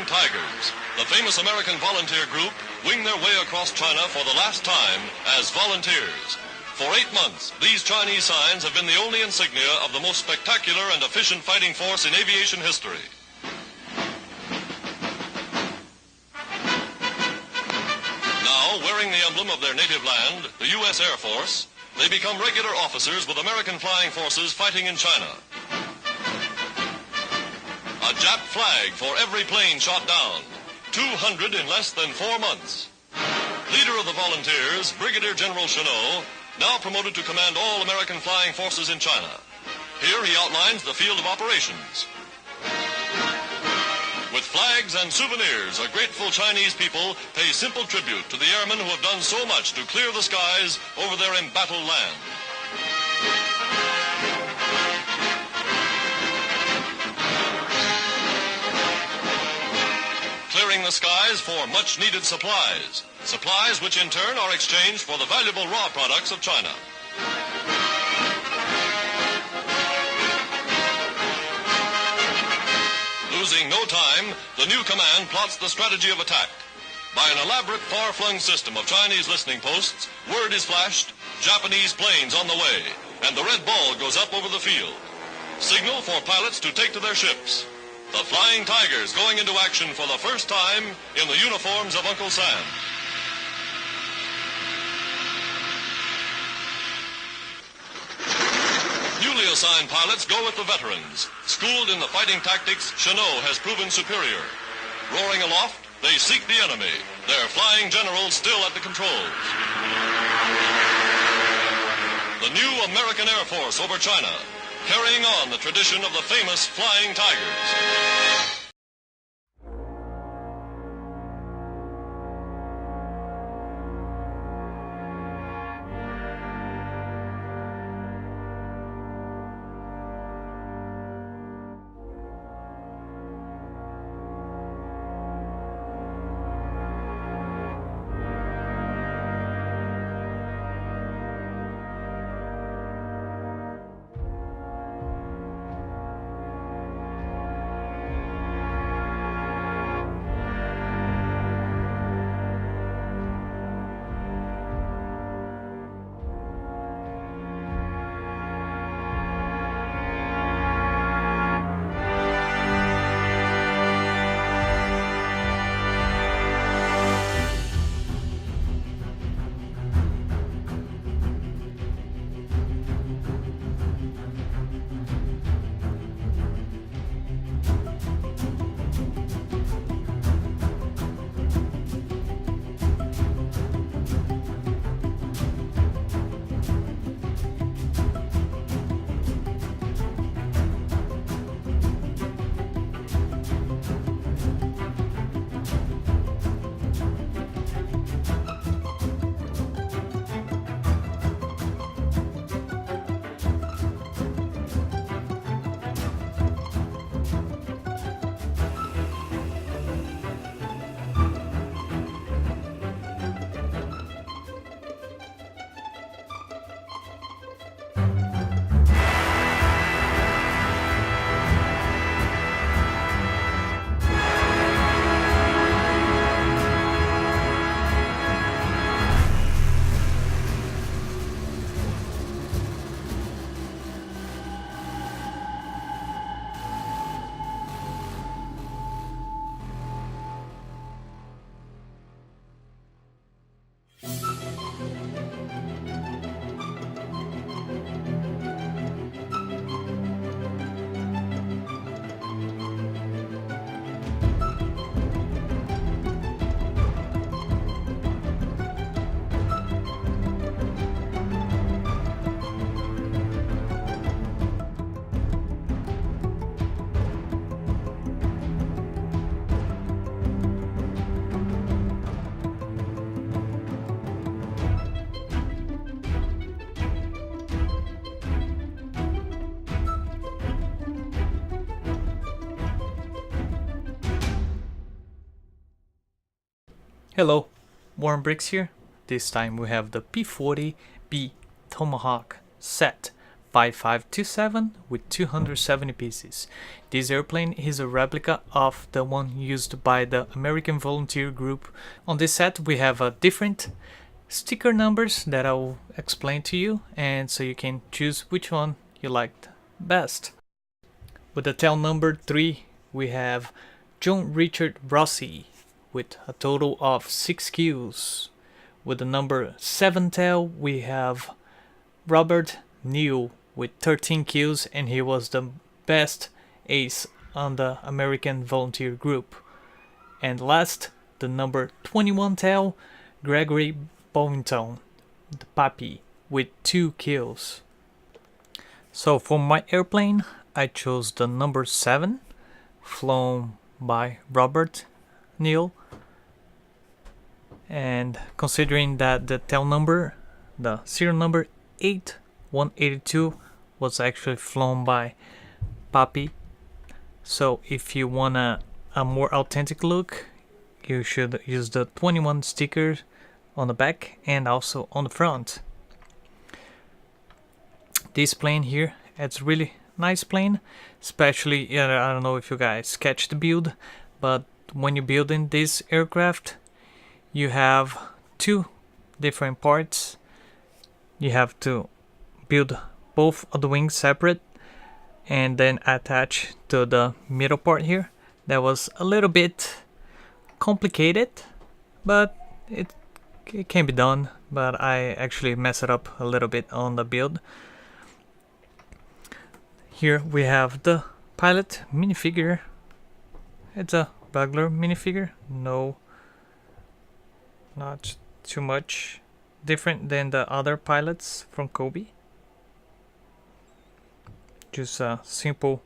Tigers, the famous American volunteer group, wing their way across China for the last time as volunteers. For 8 months, these Chinese signs have been the only insignia of the most spectacular and efficient fighting force in aviation history. Now, wearing the emblem of their native land, the U.S. Air Force, they become regular officers with American flying forces fighting in China. A Jap flag for every plane shot down. 200 in less than 4 months. Leader of the volunteers, Brigadier General Chenot, now promoted to command all American flying forces in China. Here he outlines the field of operations. With flags and souvenirs, a grateful Chinese people pay simple tribute to the airmen who have done so much to clear the skies over their embattled land. Clearing the skies for much-needed supplies. Supplies which in turn are exchanged for the valuable raw products of China. Losing no time, the new command plots the strategy of attack. By an elaborate far-flung system of Chinese listening posts, word is flashed, Japanese planes on the way, and the red ball goes up over the field. Signal for pilots to take to their ships. The Flying Tigers going into action for the first time in the uniforms of Uncle Sam. Newly assigned pilots go with the veterans. Schooled in the fighting tactics, Chenot has proven superior. Roaring aloft, they seek the enemy, their flying generals still at the controls. The new American Air Force over China, carrying on the tradition of the famous Flying Tigers. Hello, Warren Briggs here. This time we have the P-40B Tomahawk set 5527 with 270 pieces. This airplane is a replica of the one used by the American Volunteer Group. On this set we have different sticker numbers that I will explain to you, and so you can choose which one you liked best. With the tail number 3 we have John Richard Rossi with a total of 6 kills. With the number 7 tail we have Robert Neal with 13 kills, and he was the best ace on the American Volunteer Group. And last, the number 21 tail, Gregory Bovington, the Papi, with 2 kills. So for my airplane, I chose the number 7, flown by Robert Neal. And considering that the tail number, the serial number 8182 was actually flown by Papi, so if you want a more authentic look, you should use the 21 sticker on the back and also on the front. This plane here, it's really nice plane, especially, I don't know if you guys catch the build, but when you're building this aircraft, you have 2 different parts. You have to build both of the wings separate and then attach to the middle part here. That was a little bit complicated, but it can be done, but I actually messed it up a little bit on the build. Here we have the pilot minifigure. It's a regular minifigure, not too much different than the other pilots from Cobi. Just a simple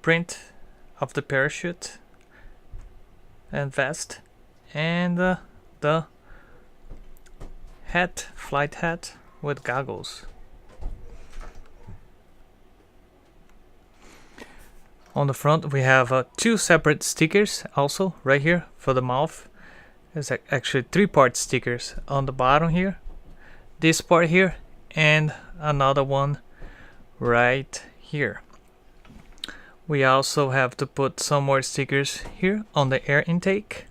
print of the parachute and vest, and the hat, flight hat with goggles. On the front we have 2 separate stickers also right here for the mouth. There's actually 3-part stickers on the bottom here, this part here, and another one right here. We also have to put some more stickers here on the air intake,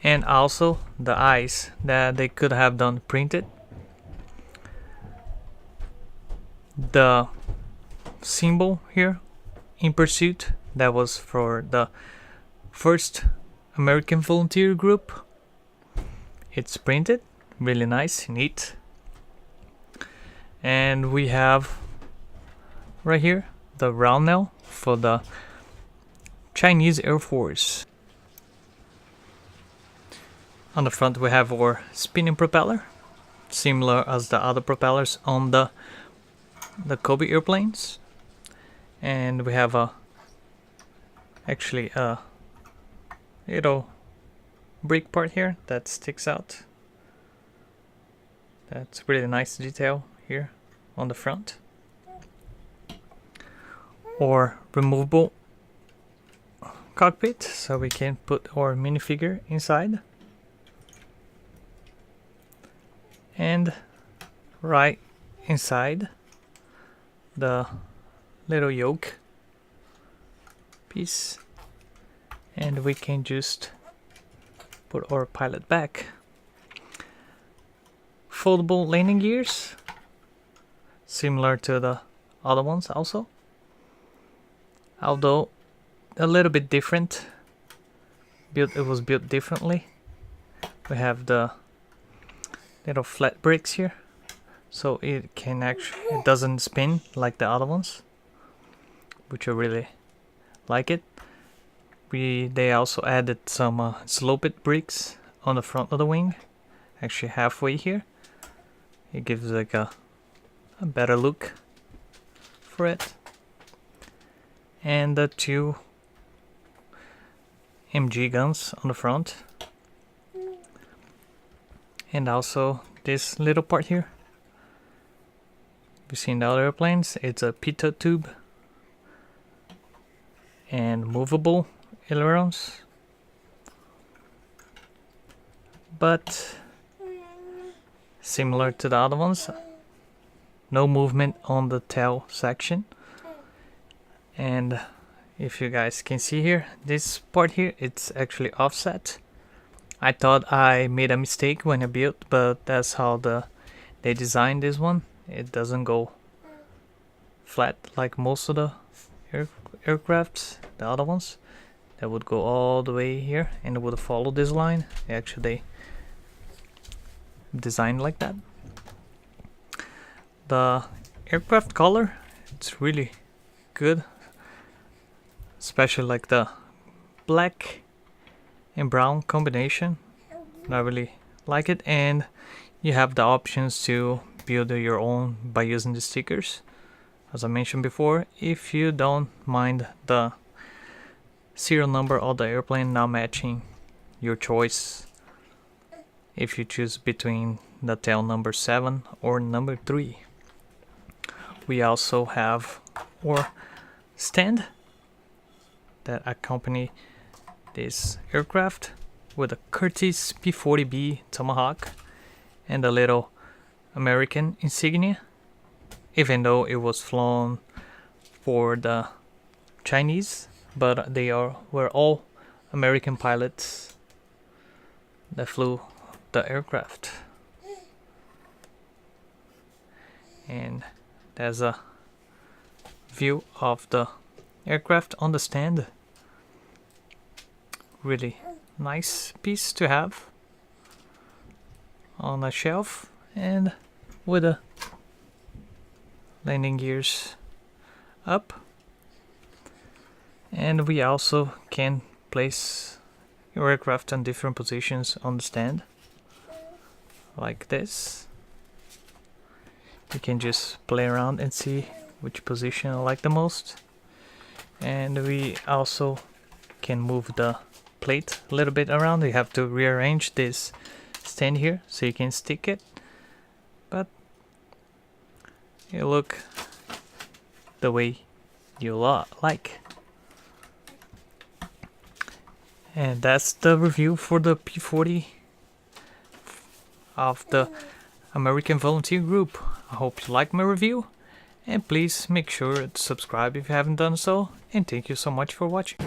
and also the eyes that they could have done printed. The symbol here, in pursuit, that was for the first American Volunteer Group. It's printed, really nice, neat. And we have right here the round nail for the Chinese Air Force. On the front we have our spinning propeller, similar as the other propellers on the Cobi airplanes. And we have actually a little brick part here that sticks out. That's really nice detail here on the front. Or removable cockpit, so we can put our minifigure inside. And right inside the little yoke piece, and we can just put our pilot back. Foldable landing gears, similar to the other ones also, although a little bit different. It was built differently. We have the little flat bricks here, so it doesn't spin like the other ones, which I really like it. They also added some sloped bricks on the front of the wing, actually halfway here. It gives like a better look for it. And the 2 MG guns on the front, and also this little part here. You've seen the other airplanes, it's a pitot tube and movable ailerons, but similar to the other ones. no movement on the tail section. And if you guys can see here, this part here, it's actually offset. I thought I made a mistake when I built, but that's how they designed this one. It doesn't go flat like most of the aircrafts, the other ones that would go all the way here and would follow this line. Actually, they designed like that. The aircraft color, it's really good, especially like the black and brown combination. I really like it, and you have the options to build your own by using the stickers. As I mentioned before, if you don't mind the serial number of the airplane not matching your choice, if you choose between the tail number 7 or number 3. We also have our stand that accompany this aircraft with a Curtiss P-40B Tomahawk and a little American insignia, even though it was flown for the Chinese, but were all American pilots that flew the aircraft. And there's a view of the aircraft on the stand. Really nice piece to have on a shelf, and with the landing gears up. And we also can place your aircraft on different positions on the stand, like this. You can just play around and see which position I like the most. And we also can move the plate a little bit around. You have to rearrange this stand here so you can stick it, but you look the way you like. And that's the review for the P-40 of the American Volunteer Group. I hope you liked my review, and please make sure to subscribe if you haven't done so, and thank you so much for watching.